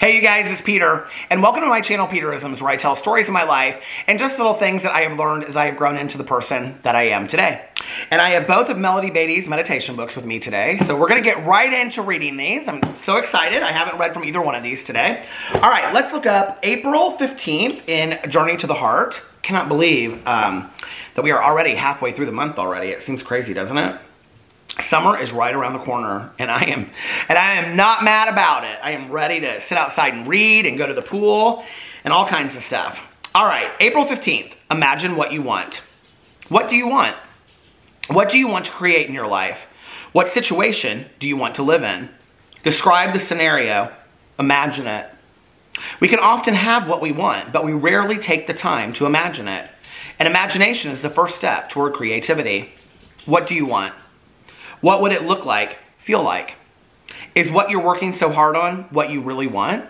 Hey you guys, it's Peter, and welcome to my channel, Peterisms, where I tell stories of my life and just little things that I have learned as I have grown into the person that I am today. And I have both of Melody Beatty's meditation books with me today, so we're going to get right into reading these. I'm so excited. I haven't read from either one of these today. All right, let's look up April 15th in Journey to the Heart. Cannot believe that we are already halfway through the month already. It seems crazy, doesn't it? Summer is right around the corner, and I am not mad about it. I am ready to sit outside and read and go to the pool and all kinds of stuff. All right, April 15th, imagine what you want. What do you want? What do you want to create in your life? What situation do you want to live in? Describe the scenario. Imagine it. We can often have what we want, but we rarely take the time to imagine it. And imagination is the first step toward creativity. What do you want? What would it look like, feel like? Is what you're working so hard on what you really want?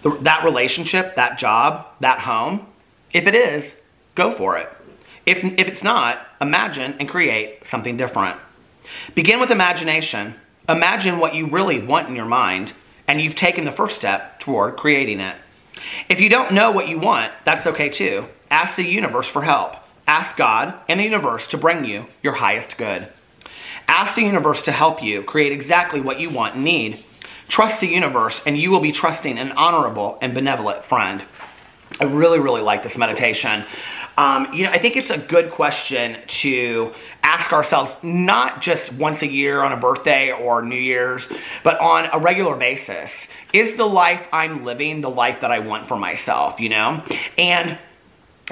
That relationship, that job, that home? If it is, go for it. If it's not, imagine and create something different. Begin with imagination. Imagine what you really want in your mind, and you've taken the first step toward creating it. If you don't know what you want, that's okay too. Ask the universe for help. Ask God and the universe to bring you your highest good. Ask the universe to help you create exactly what you want and need. Trust the universe, and you will be trusting an honorable and benevolent friend. I really, really like this meditation. I think it's a good question to ask ourselves, not just once a year on a birthday or New Year's, but on a regular basis. Is the life I'm living the life that I want for myself, And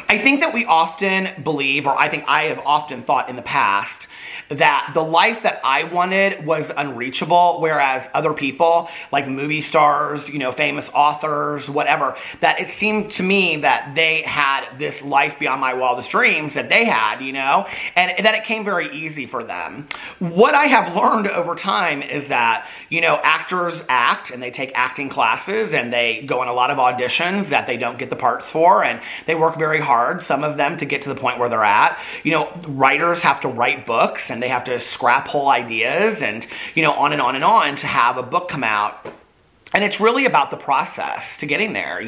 I think that we often believe, or I think I have often thought in the past, that the life that I wanted was unreachable, whereas other people, like movie stars, famous authors, whatever, that it seemed to me that they had this life beyond my wildest dreams that they had, and that it came very easy for them. What I have learned over time is that, actors act, and they take acting classes, and they go on a lot of auditions that they don't get the parts for, and they work very hard, some of them, to get to the point where they're at. Writers have to write books, and they have to scrap whole ideas and, on and on and on to have a book come out. And it's really about the process to getting there,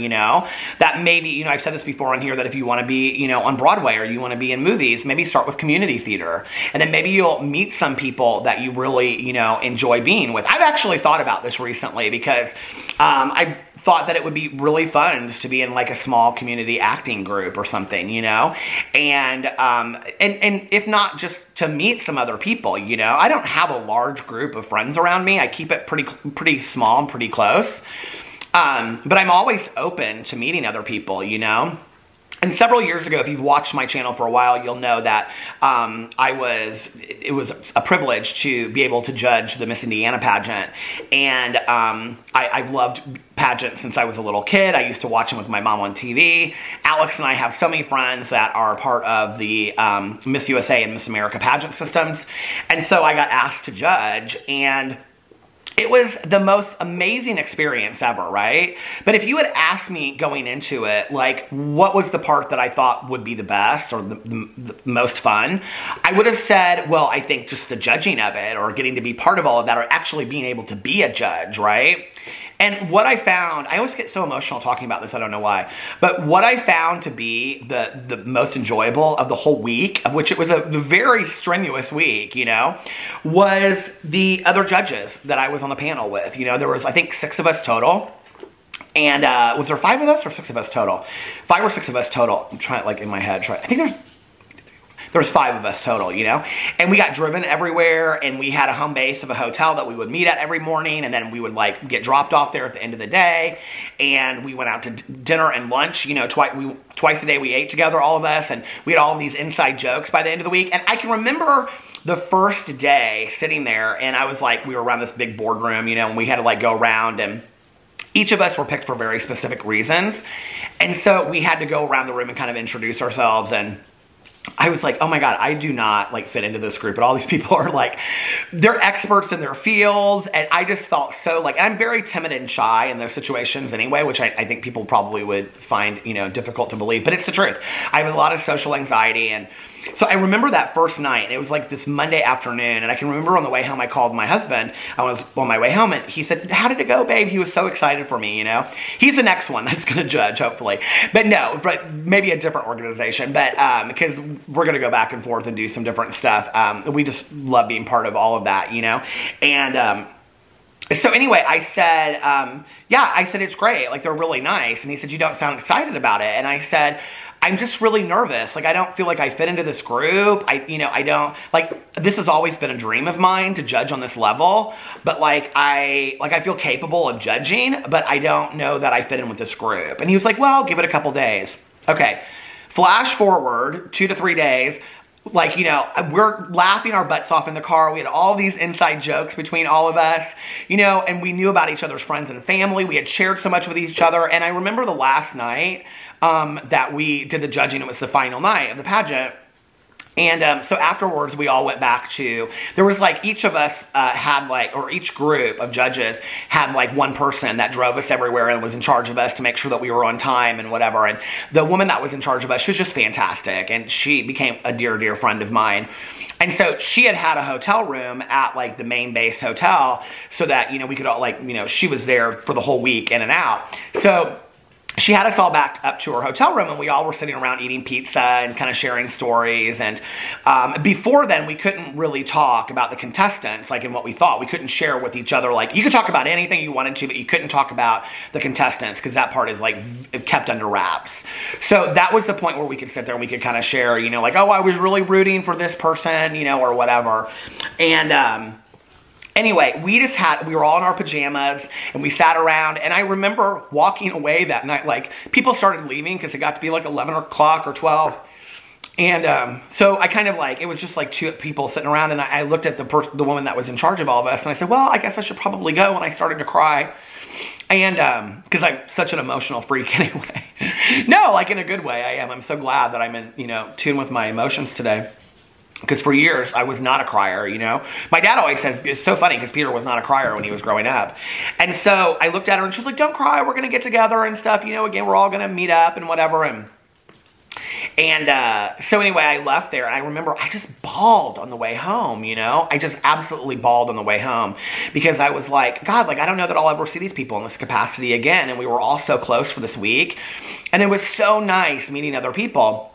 that maybe, I've said this before on here, that if you want to be, on Broadway, or you want to be in movies, maybe start with community theater. And then maybe you'll meet some people that you really, enjoy being with. I've actually thought about this recently because I thought that it would be really fun just to be in like a small community acting group or something, and if not, just to meet some other people, I don't have a large group of friends around me. I keep it pretty small and pretty close, but I'm always open to meeting other people, And several years ago, if you've watched my channel for a while, you'll know that it was a privilege to be able to judge the Miss Indiana pageant. And I've loved pageants since I was a little kid. I used to watch them with my mom on TV. Alex and I have so many friends that are part of the Miss USA and Miss America pageant systems. And so I got asked to judge, and it was the most amazing experience ever, right? But if you had asked me going into it, like, what was the part that I thought would be the best or the most fun, I would have said, well, I think just the judging of it, or getting to be part of all of that, or actually being able to be a judge, right? And what I found, I always get so emotional talking about this, I don't know why, but what I found to be the most enjoyable of the whole week, of which it was a very strenuous week, was the other judges that I was on the panel with. There was, I think, 6 of us total. And was there 5 of us or 6 of us total? 5 or 6 of us total. I'm trying, like, in my head, I think there was 5 of us total, and we got driven everywhere, and we had a home base of a hotel that we would meet at every morning, and then we would like get dropped off there at the end of the day, and we went out to dinner and lunch, twice a day we ate together, all of us, and we had all of these inside jokes by the end of the week. And I can remember the first day sitting there, and I was like, we were around this big boardroom, and we had to like go around, and each of us were picked for very specific reasons, and so we had to go around the room and kind of introduce ourselves. And I was like, oh my God, I do not like fit into this group, but all these people are like, they're experts in their fields. And I just felt so like, I'm very timid and shy in those situations anyway, which I think people probably would find, difficult to believe, but it's the truth. I have a lot of social anxiety, and So I remember that first night. It was like this Monday afternoon, and I can remember on the way home I called my husband. I was on my way home, and he said, how did it go, babe? He was so excited for me, you know? He's the next one that's going to judge, hopefully. But no, but maybe a different organization. But because we're going to go back and forth and do some different stuff. We just love being part of all of that, you know? And so anyway, I said, yeah, I said, it's great. Like, they're really nice. And he said, you don't sound excited about it. And I said, I'm just really nervous. Like, I don't feel like I fit into this group. I don't, like, this has always been a dream of mine to judge on this level. But I feel capable of judging, but I don't know that I fit in with this group. And he was like, well, give it a couple days. Okay. Flash forward 2 to 3 days. Like, you know, we're laughing our butts off in the car. We had all these inside jokes between all of us, you know, and we knew about each other's friends and family. We had shared so much with each other. And I remember the last night that we did the judging. It was the final night of the pageant. And so afterwards, we all went back to, there was like, each of us had like, or each group of judges had like one person that drove us everywhere and was in charge of us to make sure that we were on time and whatever. And the woman that was in charge of us, she was just fantastic. And she became a dear, dear friend of mine. And so she had a hotel room at like the main base hotel so that, you know, we could all like, you know, she was there for the whole week in and out. So she had us all back up to her hotel room, and we all were sitting around eating pizza and kind of sharing stories. And before then, we couldn't really talk about the contestants, like in what we thought. We couldn't share with each other. Like, you could talk about anything you wanted to, but you couldn't talk about the contestants because that part is like kept under wraps. So that was the point where we could sit there and we could kind of share, you know, like, oh, I was really rooting for this person, you know, or whatever. And anyway, we were all in our pajamas, and we sat around, and I remember walking away that night, like, people started leaving because it got to be like 11 o'clock or 12, and so I kind of like, it was just like 2 people sitting around, and I looked at the woman that was in charge of all of us, and I said, well, I guess I should probably go, and I started to cry, and because I'm such an emotional freak anyway. No, like, in a good way, I am. I'm so glad that I'm in, you know, tune with my emotions today. Because for years, I was not a crier, you know. My dad always says, it's so funny because Peter was not a crier when he was growing up. And so I looked at her and she's like, don't cry, we're going to get together and stuff. You know, again, we're all going to meet up and whatever. And so anyway, I left there, and I remember I just bawled on the way home, you know. I just absolutely bawled on the way home because I was like, God, like, I don't know that I'll ever see these people in this capacity again. And we were all so close for this week. And it was so nice meeting other people.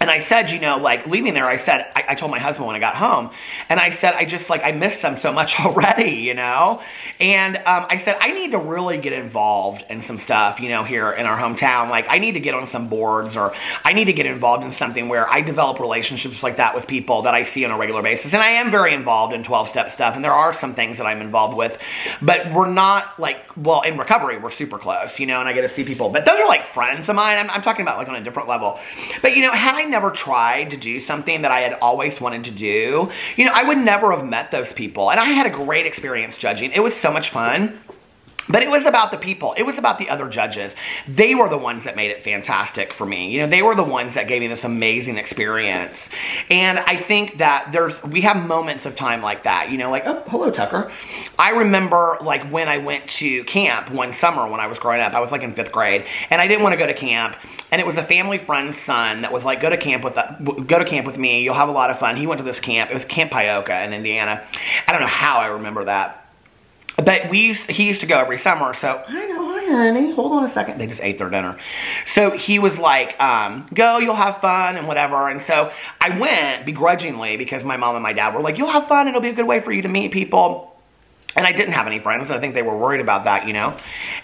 And I said, you know, like, leaving there, I said, I told my husband when I got home, and I said, I just, like, I miss them so much already, you know? And I said, I need to really get involved in some stuff, you know, here in our hometown. Like, I need to get on some boards, or I need to get involved in something where I develop relationships like that with people that I see on a regular basis. And I am very involved in 12-step stuff, and there are some things that I'm involved with, but we're not, like, well, in recovery, we're super close, you know, and I get to see people. But those are, like, friends of mine. I'm talking about, like, on a different level. But, you know, had I never tried to do something that I had always wanted to do, you know, I would never have met those people. And I had a great experience judging. It was so much fun. But it was about the people. It was about the other judges. They were the ones that made it fantastic for me. You know, they were the ones that gave me this amazing experience. And I think that we have moments of time like that. You know, like, oh, hello, Tucker. I remember, like, when I went to camp one summer when I was growing up. I was, like, in 5th grade. And I didn't want to go to camp. And it was a family friend's son that was like, go to camp with me. You'll have a lot of fun. He went to this camp. It was Camp Pioke in Indiana. I don't know how I remember that. But he used to go every summer, so, I know, hi honey, hold on a second. They just ate their dinner. So he was like, go, you'll have fun and whatever. And so I went begrudgingly because my mom and my dad were like, you'll have fun, it'll be a good way for you to meet people. And I didn't have any friends. I think they were worried about that, you know.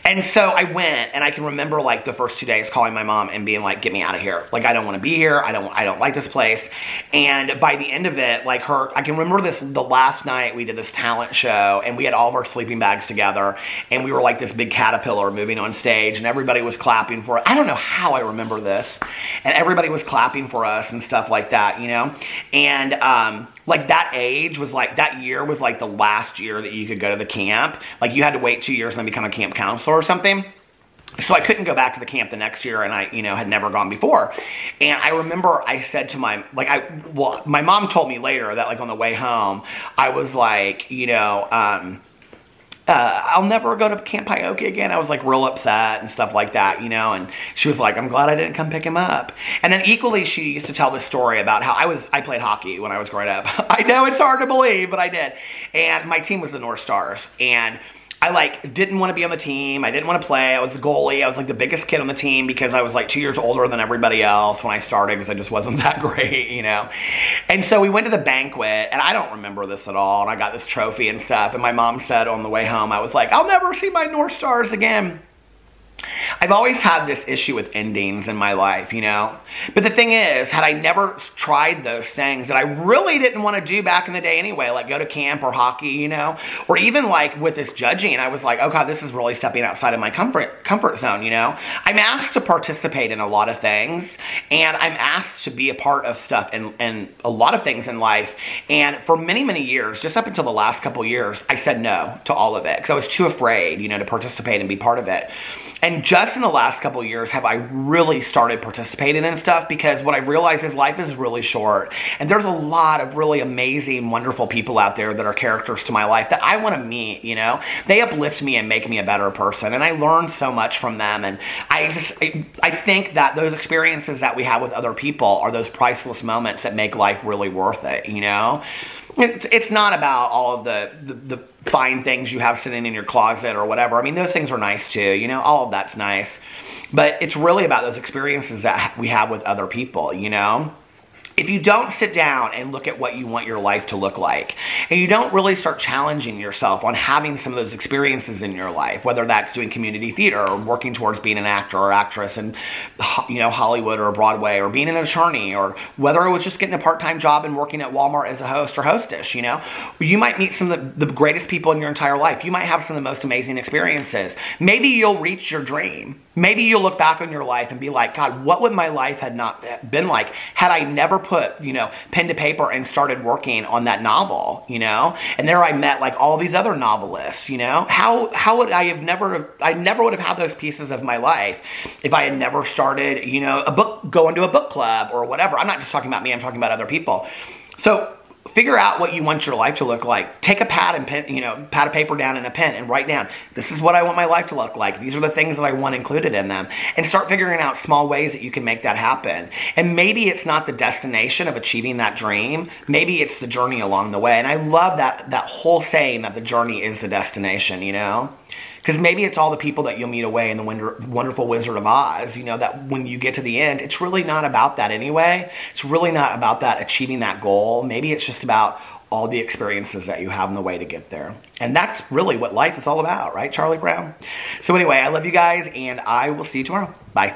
And so I went, and I can remember, like, the first 2 days calling my mom and being like, get me out of here. Like, I don't want to be here. I don't like this place. And by the end of it, like, I can remember the last night we did this talent show, and we had all of our sleeping bags together, and we were like this big caterpillar moving on stage, and everybody was clapping for it. I don't know how I remember this. And everybody was clapping for us and stuff like that, you know. And, like, that age was like, that year was like the last year that you could go to the camp. Like, you had to wait 2 years and then become a camp counselor or something. So I couldn't go back to the camp the next year, and I, you know, had never gone before. And I remember I said to my mom told me later that, like, on the way home, I was like, you know, I'll never go to Camp Pioke again. I was like real upset and stuff like that, you know, and she was like, I'm glad I didn't come pick him up. And then equally, she used to tell this story about how I played hockey when I was growing up. I know it's hard to believe, but I did. And my team was the North Stars. And I like didn't want to be on the team. I didn't want to play. I was the goalie. I was like the biggest kid on the team because I was like 2 years older than everybody else when I started because I just wasn't that great, you know. And so we went to the banquet, and I don't remember this at all. And I got this trophy and stuff. And my mom said on the way home, I was like, I'll never see my North Stars again. I've always had this issue with endings in my life, you know. But the thing is, had I never tried those things that I really didn't want to do back in the day anyway, like go to camp or hockey, you know, or even like with this judging, I was like, oh God, this is really stepping outside of my comfort zone, you know. I'm asked to participate in a lot of things, and I'm asked to be a part of stuff and a lot of things in life. And for many, many years, just up until the last couple years, I said no to all of it because I was too afraid, you know, to participate and be part of it. And just in the last couple of years have I really started participating in stuff because what I realized is life is really short. And there's a lot of really amazing, wonderful people out there that are characters to my life that I want to meet, you know. They uplift me and make me a better person. And I learn so much from them. And I think that those experiences that we have with other people are those priceless moments that make life really worth it, you know. It's not about all of the fine things you have sitting in your closet or whatever. I mean, those things are nice too, you know, all of that's nice. But it's really about those experiences that we have with other people, you know. If you don't sit down and look at what you want your life to look like, and you don't really start challenging yourself on having some of those experiences in your life, whether that's doing community theater or working towards being an actor or actress in, you know, Hollywood or Broadway, or being an attorney, or whether it was just getting a part-time job and working at Walmart as a host or hostess, you know, you might meet some of the greatest people in your entire life. You might have some of the most amazing experiences. Maybe you'll reach your dream. Maybe you'll look back on your life and be like, God, what would my life had not been like had I never put, you know, pen to paper and started working on that novel, you know? And there I met like all these other novelists, you know? How would I never would have had those pieces of my life if I had never started, you know, going to a book club or whatever. I'm not just talking about me, I'm talking about other people. So figure out what you want your life to look like. Take a pad and pen, you know, pad of paper down and a pen and write down, this is what I want my life to look like. These are the things that I want included in them. And start figuring out small ways that you can make that happen. And maybe it's not the destination of achieving that dream. Maybe it's the journey along the way. And I love that whole saying that the journey is the destination, you know? Because maybe it's all the people that you'll meet away in the wonderful Wizard of Oz, you know, that when you get to the end, it's really not about that anyway. It's really not about that achieving that goal. Maybe it's just about all the experiences that you have on the way to get there. And that's really what life is all about, right, Charlie Brown? So anyway, I love you guys, and I will see you tomorrow. Bye.